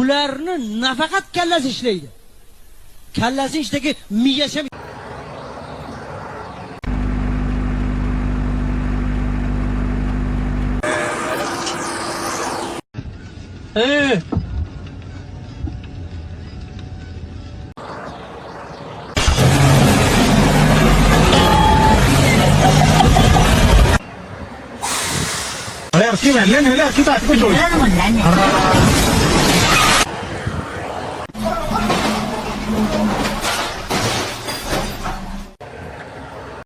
Bularni nafaqat kallasi ishlaydi. Kallasi ishdagi miyasi ഇറക്കി വെള്ളം ഇറക്കി തട്ടിപ്പോ ചോദിച്ചു